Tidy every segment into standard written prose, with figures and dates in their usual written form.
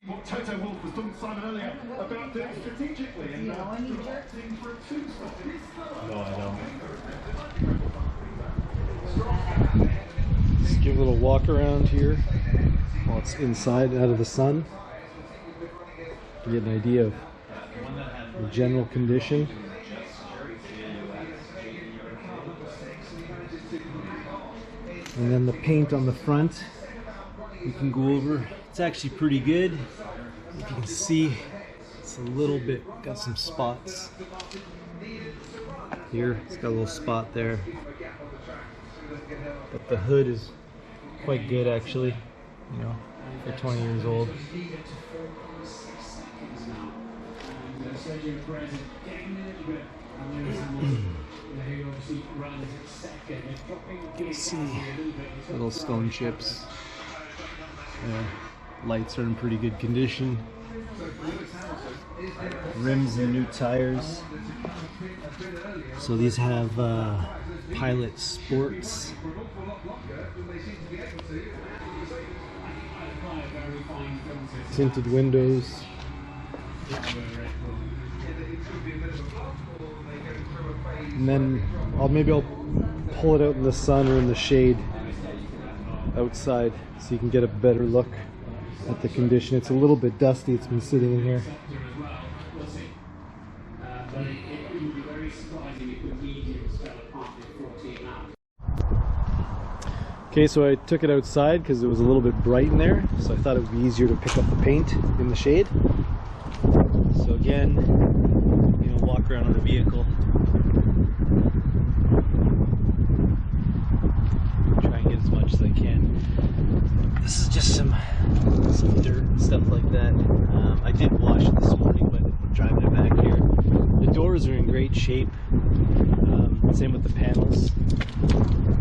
What Toto Wolff has done, Simon, earlier about doing strategically and directing for a two-stop. No, I don't. Just give a little walk around here while it's inside, out of the sun. You get an idea of the general condition. And then the paint on the front, we can go over. It's actually pretty good. If you can see, it's a little bit, got some spots. Here, it's got a little spot there. But the hood is quite good actually, you know, for 20 years old. You can see little stone chips. Lights are in pretty good condition. Rims and new tires. So these have Pilot Sports. Tinted windows. And then maybe I'll pull it out in the sun or in the shade outside so you can get a better look at the condition. It's a little bit dusty, it's been sitting in here. Okay, so I took it outside because it was a little bit bright in there, so I thought it would be easier to pick up the paint in the shade. So again, you know, walk around on the vehicle. Try and get as much as I can. This is just some dirt and stuff like that. I did wash it this morning, but I'm driving it back here. The doors are in great shape. Same with the panels.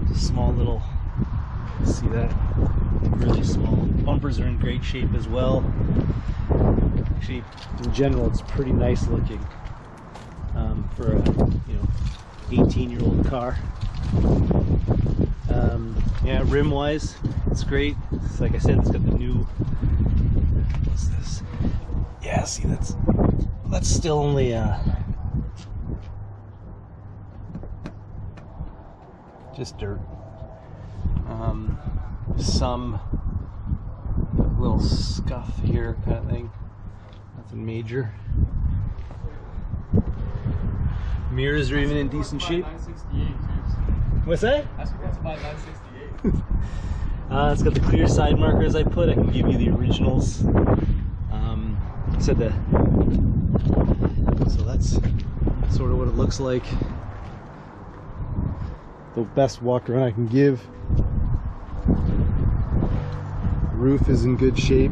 Just small little, see that? Really small. Bumpers are in great shape as well. Actually, in general, it's pretty nice looking for a 18-year-old car. Yeah, rim wise, it's great. It's, like I said, it's got the new. What's this? Yeah, see, that's still only just dirt. Some little scuff here, kind of thing. Nothing major. Mirrors are even in decent shape. What's that? I forgot to buy 968. It's got the clear side markers I put. I can give you the originals. Said that. So that's sort of what it looks like. The best walk around I can give. The roof is in good shape.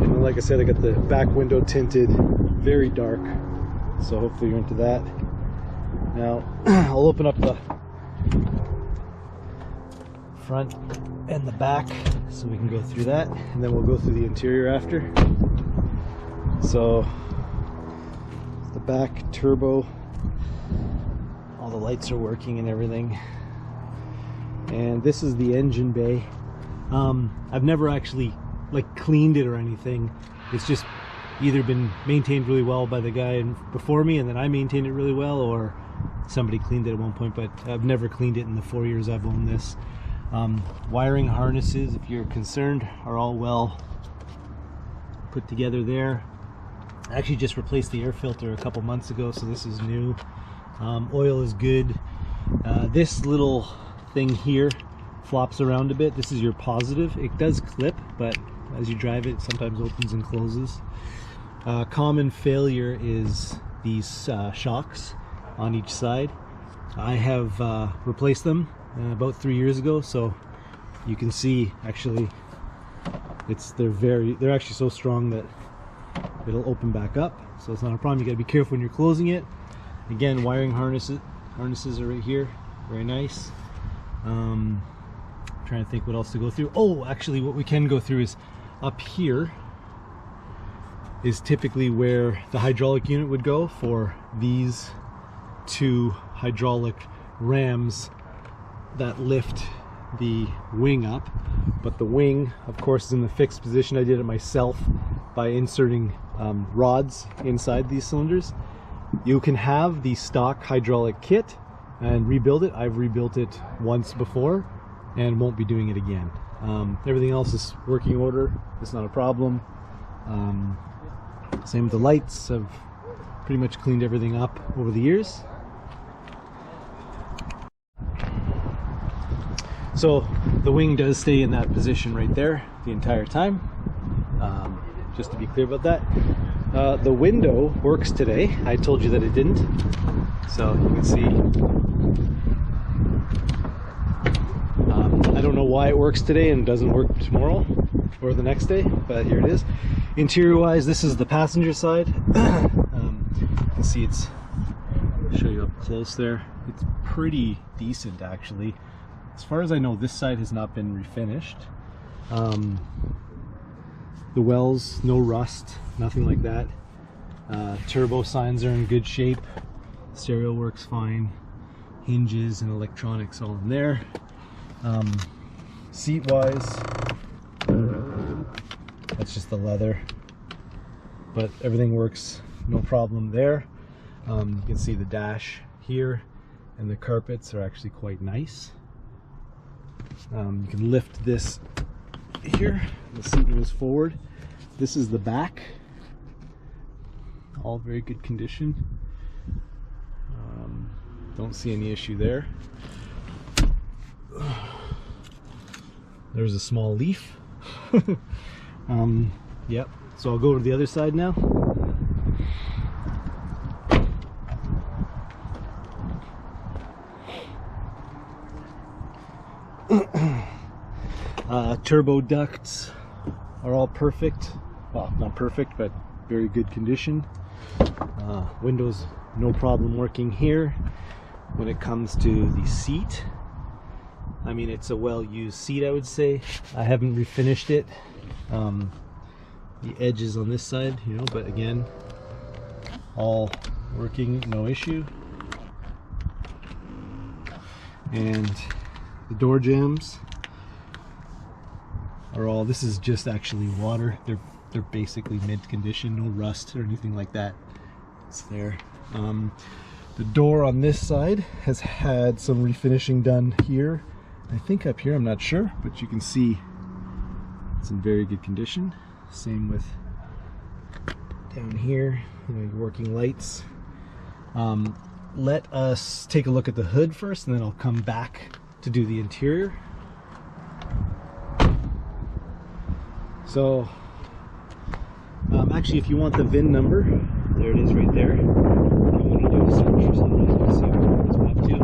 And like I said, I got the back window tinted, very dark. So hopefully you're into that. Now, I'll open up the front and the back so we can go through that, and then we'll go through the interior after. So, the back turbo, all the lights are working and everything. And this is the engine bay. I've never actually cleaned it or anything. It's just either been maintained really well by the guy before me, and then I maintained it really well, or somebody cleaned it at one point, but I've never cleaned it in the 4 years I've owned this. Wiring harnesses, if you're concerned, are all well put together there. I actually just replaced the air filter a couple months ago, so this is new. Oil is good. This little thing here flops around a bit. This is your positive. It does clip, but as you drive it sometimes opens and closes. Common failure is these shocks on each side. I have replaced them about 3 years ago, so you can see actually they're actually so strong that it'll open back up, so it's not a problem. You got to be careful when you're closing it. Again, wiring harnesses are right here, very nice. Trying to think what else to go through. Oh, actually what we can go through is up here is typically where the hydraulic unit would go for these two hydraulic rams that lift the wing up, but the wing of course is in the fixed position. I did it myself by inserting rods inside these cylinders. You can have the stock hydraulic kit and rebuild it. I've rebuilt it once before and won't be doing it again. Everything else is working order. It's not a problem. Same with the lights. I've pretty much cleaned everything up over the years. So the wing does stay in that position right there the entire time. Just to be clear about that. The window works today. I told you that it didn't. So you can see. I don't know why it works today and doesn't work tomorrow or the next day, but here it is. Interior wise, this is the passenger side. You can see it's, I'll show you up close there. It's pretty decent actually. As far as I know, this side has not been refinished. The wells, no rust, nothing like that. Turbo signs are in good shape. Stereo works fine. Hinges and electronics all in there. Seat wise, that's just the leather, but everything works no problem there. You can see the dash here, and the carpets are actually quite nice. You can lift this here, the seat moves forward. This is the back, all very good condition. Don't see any issue there. There's a small leaf. Yep, so I'll go to the other side now. Turbo ducts are all perfect. Well, not perfect, but very good condition. Windows, no problem working here. When it comes to the seat, I mean, it's a well-used seat, I would say. I haven't refinished it. The edges on this side, you know, but again, all working, no issue. And the door jambs are all, this is just actually water. They're basically mint condition, no rust or anything like that. It's there. The door on this side has had some refinishing done here. I think up here, I'm not sure, but you can see it's in very good condition. Same with down here, you know, your working lights. Let us take a look at the hood first, and then I'll come back to do the interior. So, actually, if you want the VIN number, there it is right there. I want to do a search for something to see what it's up to.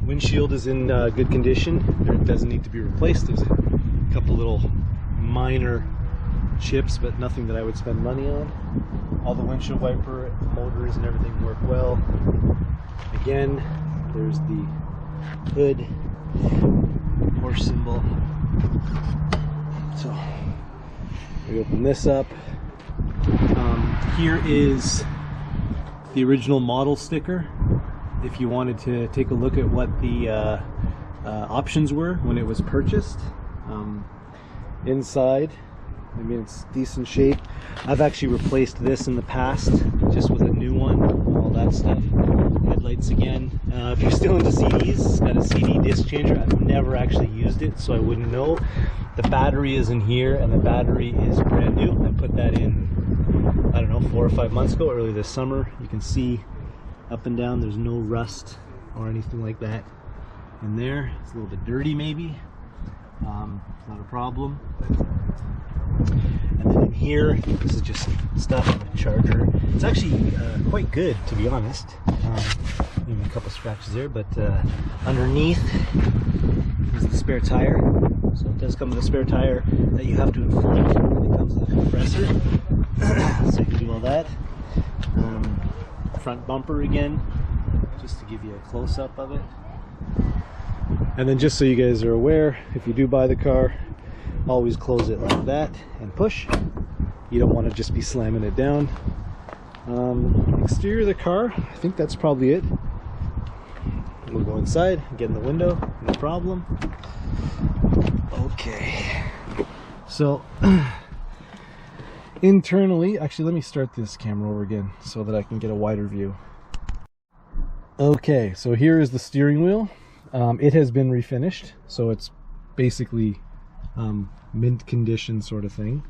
Windshield is in good condition. It doesn't need to be replaced. There's a couple little minor chips, but nothing that I would spend money on. All the windshield wiper motors and everything work well. Again, there's the hood, horse symbol. So we open this up. Here is the original model sticker. If you wanted to take a look at what the options were when it was purchased. Inside, I mean, it's decent shape. I've actually replaced this in the past just with a new one, all that stuff. Headlights again. If you're still into CDs, it's got a CD disc changer. I've never actually used it, so I wouldn't know. The battery is in here, and the battery is brand new. I put that in, I don't know, 4 or 5 months ago, early this summer. You can see up and down, there's no rust or anything like that in there. It's a little bit dirty maybe. Not a problem. And then in here, this is just stuff, a charger. It's actually quite good, to be honest. Maybe a couple scratches there, but underneath is the spare tire. So it does come with a spare tire that you have to inflate. It comes with a compressor, so you can do all that. Front bumper again, just to give you a close-up of it. And then just so you guys are aware, if you do buy the car, always close it like that and push. You don't want to just be slamming it down. Exterior of the car, I think that's probably it. We'll go inside, get in the window, no problem. Okay. So, internally, actually let me start this camera over again so that I can get a wider view. Okay, so here is the steering wheel. It has been refinished, so it's basically mint condition sort of thing.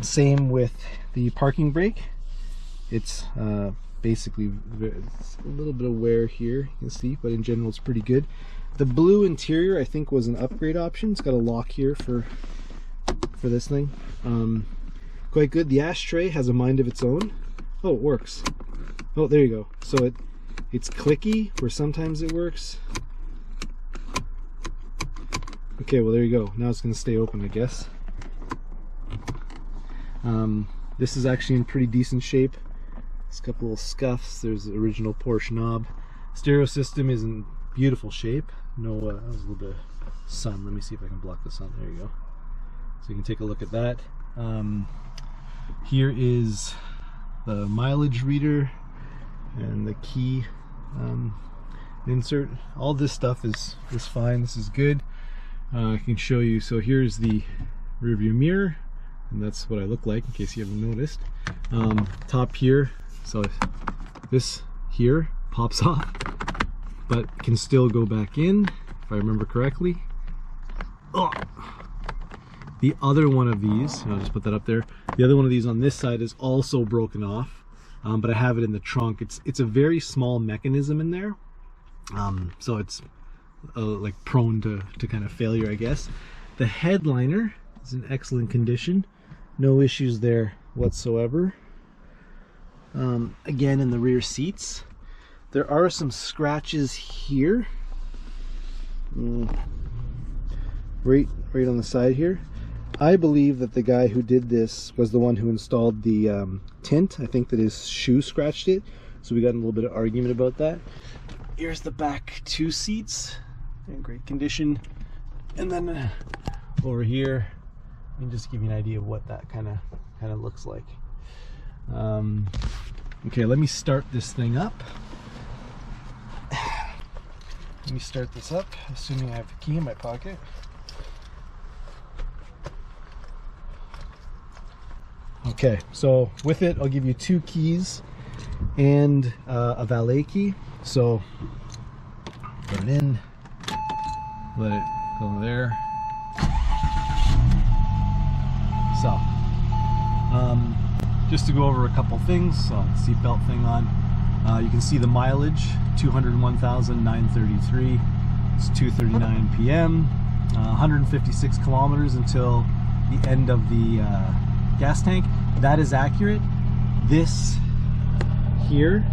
Same with the parking brake. It's basically it's a little bit of wear here, you can see, but in general it's pretty good. The blue interior I think was an upgrade option. It's got a lock here for this thing. Quite good. The ashtray has a mind of its own. Oh, it works. Oh, there you go. So it's clicky where sometimes it works. Okay, well there you go. Now it's going to stay open, I guess. This is actually in pretty decent shape. There's a couple little scuffs. There's the original Porsche knob. Stereo system is in beautiful shape. No, that was a little bit of sun. Let me see if I can block the sun. There you go. So you can take a look at that. Here is the mileage reader and the key insert. All this stuff is fine. This is good. I can show you. So here's the rear view mirror, and that's what I look like in case you haven't noticed. Top here, so this here pops off, but can still go back in if I remember correctly. Oh. The other one of these, I'll just put that up there. The other one of these on this side is also broken off, but I have it in the trunk. It's a very small mechanism in there, so it's like prone to kind of failure, I guess. The headliner is in excellent condition, no issues there whatsoever. Again, in the rear seats, there are some scratches here, right on the side here. I believe that the guy who did this was the one who installed the tint. I think that his shoe scratched it, so we got in a little bit of argument about that. Here's the back two seats in great condition, and then over here, let me just give you an idea of what that kind of looks like. Okay, let me start this thing up. Let me start this up, assuming I have the key in my pocket. Okay, so with it, I'll give you 2 keys and a valet key. So put it in, let it go there. So, just to go over a couple things. So, seatbelt thing on. You can see the mileage, 201,933. It's 2:39 p.m. 156 kilometers until the end of the gas tank. That is accurate. This here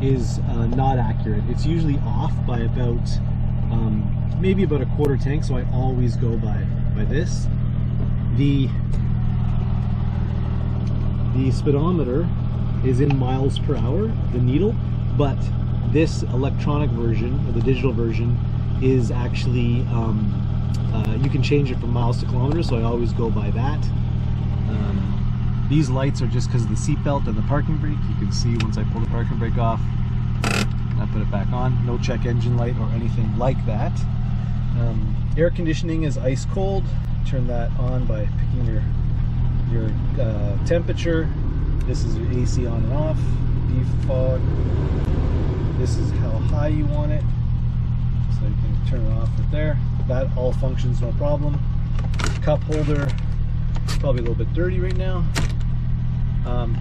is not accurate. It's usually off by about maybe about a quarter tank, so I always go by this. The speedometer is in miles per hour, the needle, but this electronic version, or the digital version, is actually you can change it from miles to kilometers, so I always go by that. These lights are just because of the seatbelt and the parking brake. You can see once I pull the parking brake off, I put it back on. No check engine light or anything like that. Air conditioning is ice cold. Turn that on by picking your temperature. This is your AC on and off. Defog. This is how high you want it, so you can turn it off right there. That all functions no problem. Cup holder, probably a little bit dirty right now.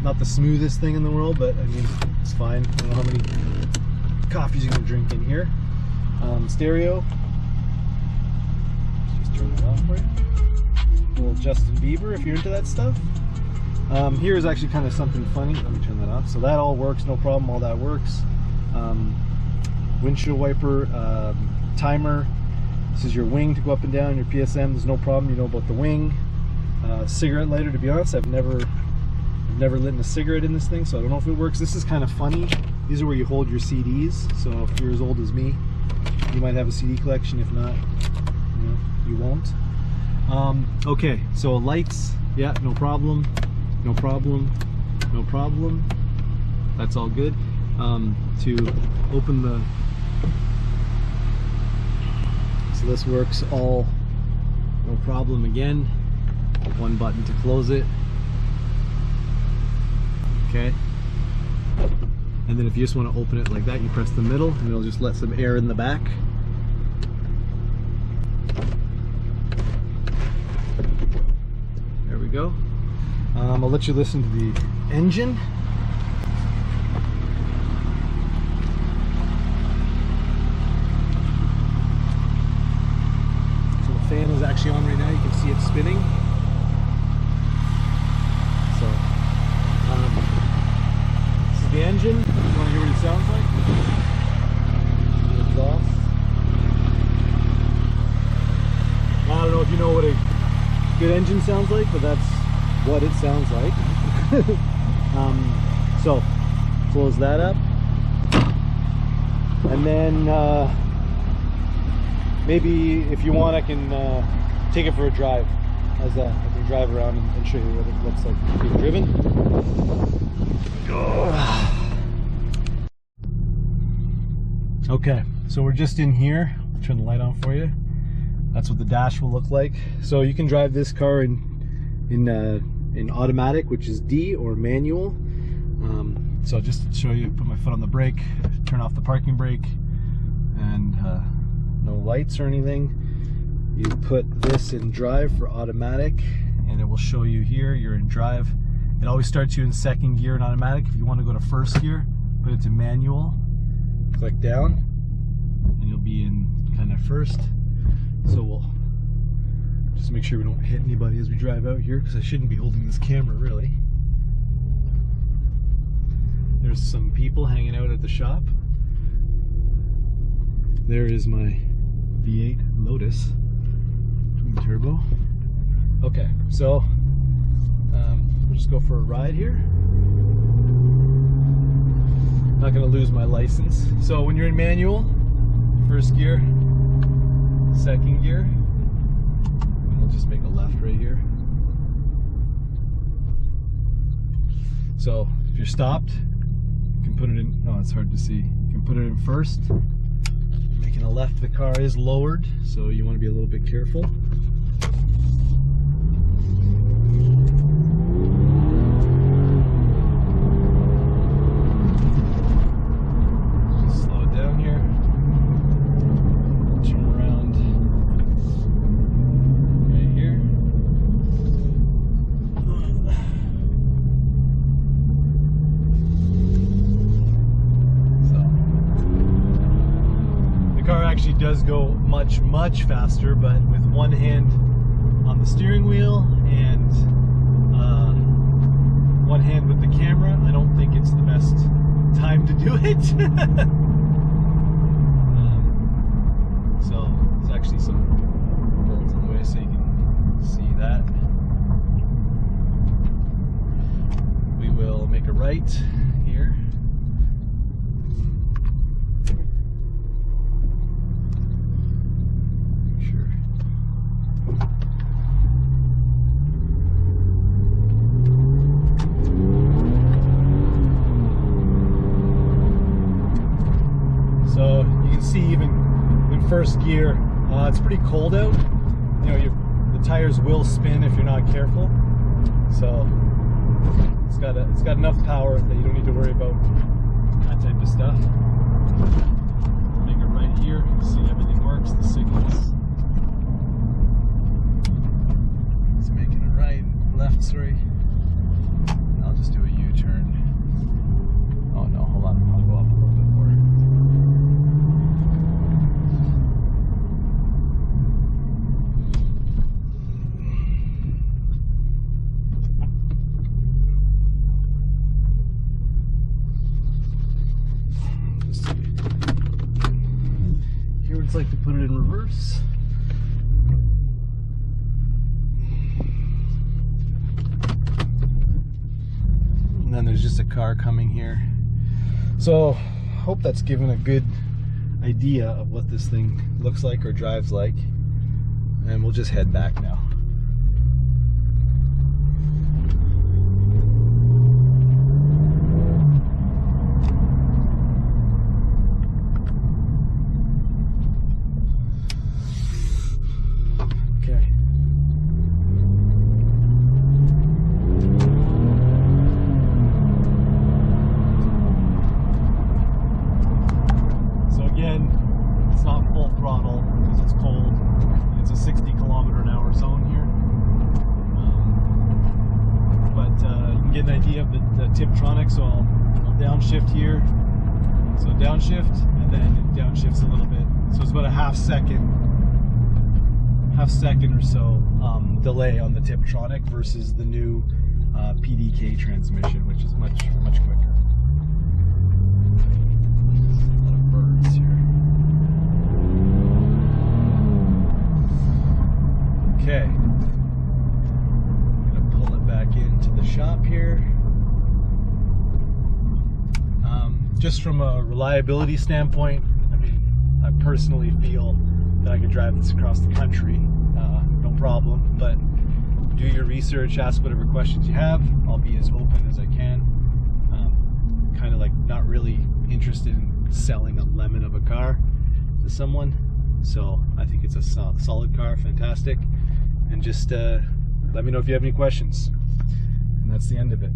Not the smoothest thing in the world, but I mean, it's fine. I don't know how many coffees you're gonna drink in here. Stereo. Let's just turn it off for you. A little Justin Bieber if you're into that stuff. Here is actually kind of something funny. Let me turn that off. So that all works, no problem. All that works. Windshield wiper, timer. This is your wing to go up and down. Your PSM. There's no problem. You know about the wing. Cigarette lighter. To be honest, I've never lit a cigarette in this thing, so I don't know if it works. This is kind of funny. These are where you hold your CDs. So if you're as old as me, you might have a CD collection. If not, you won't. Okay, so lights, yeah, no problem, no problem, no problem. That's all good. To open the So this works all no problem again. One button to close it. Okay. And then if you just want to open it like that, you press the middle and it'll just let some air in the back. There we go. I'll let you listen to the engine. So the fan is actually on right now. You can see it spinning. So this is the engine. You want to hear what it sounds like? The exhaust. I don't know if you know what a good engine sounds like, but that's what it sounds like. So close that up, and then maybe if you want, I can take it for a drive. How's that? I can drive around and show you what it looks like being driven. Okay, so we're just in here. I'll turn the light on for you. That's what the dash will look like. So you can drive this car in automatic, which is D, or manual. So just to show you, put my foot on the brake, turn off the parking brake, and no lights or anything. You put this in drive for automatic, and it will show you here you're in drive. It always starts you in second gear in automatic. If you want to go to first gear, put it to manual, click down, and you'll be in kind of first. So we'll just make sure we don't hit anybody as we drive out here, because I shouldn't be holding this camera really. There's some people hanging out at the shop. There is my V8 Lotus twin turbo. Okay, so we'll just go for a ride here. Not gonna lose my license. So when you're in manual, first gear, second gear, and we'll just make a left right here. So if you're stopped, you can put it in, oh, it's hard to see. You can put it in first. Making a left, the car is lowered, so you want to be a little bit careful. Just slow it down here. Turn around right here. The car actually does go much faster, but with one hand on the steering wheel and one hand with the camera, I don't think it's the best time to do it. So there's actually some bullets in the way so you can see that. We will make a right here. So you can see even in first gear, it's pretty cold out. You know, the tires will spin if you're not careful. So it's got enough power that you don't need to worry about that type of stuff. Make it right here. See, everything works. The signals. It's making a right, left, sorry. I'll just do a U-turn. Oh no, hold on. I'll go up a little bit more. Here it's like to put it in reverse. And then there's just a car coming here. So hope that's given a good idea of what this thing looks like or drives like. And we'll just head back now. Tetronic, so I'll downshift here. So downshift, and then it downshifts a little bit. So it's about a half second or so delay on the Tiptronic versus the new PDK transmission, which is much quicker. A lot of birds here. Okay, I'm gonna pull it back into the shop here. Just from a reliability standpoint, I mean, I personally feel that I could drive this across the country, no problem. But do your research, ask whatever questions you have. I'll be as open as I can. Kind of like not really interested in selling a lemon of a car to someone. So I think it's a solid car, fantastic. And just let me know if you have any questions. And that's the end of it.